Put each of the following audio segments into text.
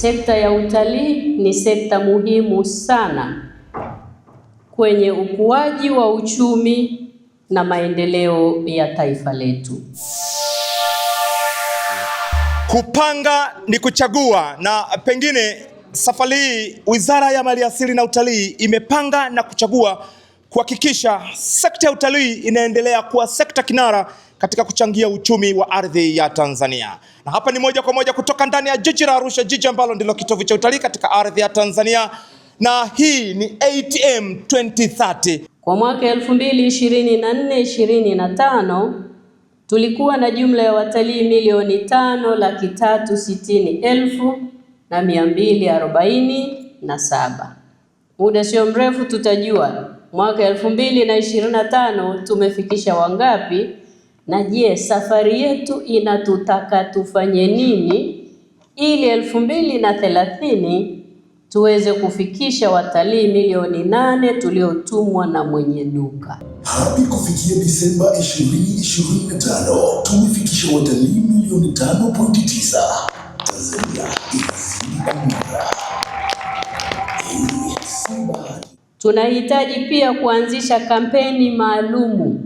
Sekta ya utalii ni sekta muhimu sana kwenye ukuaji wa uchumi na maendeleo ya taifa letu. Kupanga ni kuchagua, na pengine safari hii Wizara ya Maliasili na Utalii imepanga na kuchagua kuhakikisha sekta ya utalii inaendelea kuwa sekta kinara katika kuchangia uchumi wa ardhi ya Tanzania. Na hapa ni moja kwa moja kutoka ndani ya jiji la Arusha, jiji ambalo ndilo kitovu cha utalii katika ardhi ya Tanzania, na hii ni ATM 2030. Kwa mwaka 2024-2025 tulikuwa na jumla ya watalii milioni 5,60,247. Muda sio mrefu tutajua mwaka 2025 tumefikisha wangapi, na je, safari yetu inatutaka tufanye nini ili 2030 tuweze kufikisha watalii milioni 8 tuliotumwa na mwenye duka. Hadi kufikia Disemba 2025 tumefikisha watalii milioni 5.9. Tanzania inazidi kung'ara. Tunahitaji pia kuanzisha kampeni maalumu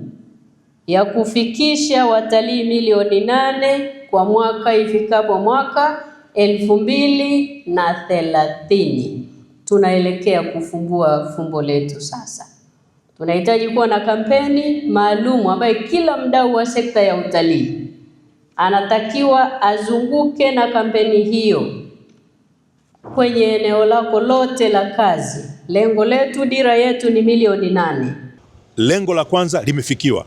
ya kufikisha watalii milioni 8 kwa mwaka ifikapo mwaka 2030. Tunaelekea kufumbua fumbo letu sasa. Tunahitaji kuwa na kampeni maalumu ambayo kila mdau wa sekta ya utalii anatakiwa azunguke na kampeni hiyo kwenye eneo lako lote la kazi. Lengo letu, dira yetu ni milioni 8. Lengo la kwanza limefikiwa,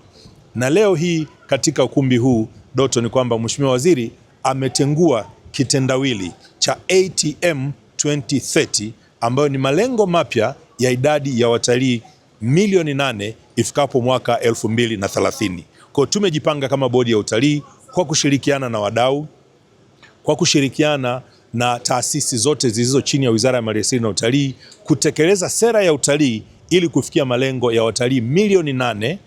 na leo hii katika ukumbi huu Doto ni kwamba Mheshimiwa Waziri ametengua kitendawili cha ATM 2030 ambayo ni malengo mapya ya idadi ya watalii milioni 8 ifikapo mwaka 2030. Kwa tumejipanga kama bodi ya utalii kwa kushirikiana na wadau, kwa kushirikiana na taasisi zote zilizo chini ya Wizara ya Maliasili na Utalii kutekeleza sera ya utalii ili kufikia malengo ya watalii milioni 8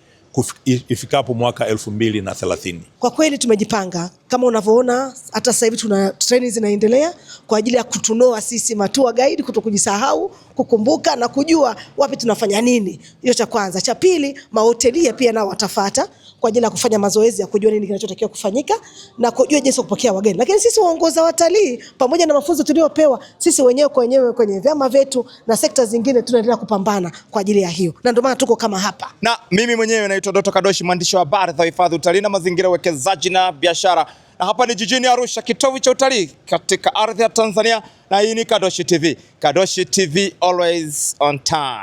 ifikapo mwaka 2030. Kwa kweli tumejipanga kama unavyoona, hata sasa hivi tuna training zinaendelea kwa ajili ya kutunoa sisi matua guide, kutokujisahau, kukumbuka na kujua wapi tunafanya nini. Hiyo cha kwanza. Cha pili, mahotelia pia nao watafuata kwa ajili ya kufanya mazoezi ya kujua nini kinachotakiwa kufanyika na kujua jinsi ya kupokea wageni. Lakini sisi waongoza watalii pamoja na mafunzo tuliopewa sisi wenyewe kwenye vyama vyetu na sekta zingine tunaendelea kupambana kwa ajili ya hiyo. Na ndio maana tuko kama hapa. Na mimi mwenyewe naitwa Doto Kadoshi, mwandishi wa habari za hifadhi, utalii na mazingira, uwekezaji na biashara. Na hapa ni jijini Arusha, kitovu cha utalii katika ardhi ya Tanzania, na hii ni Kadoshi TV. Kadoshi TV, always on time.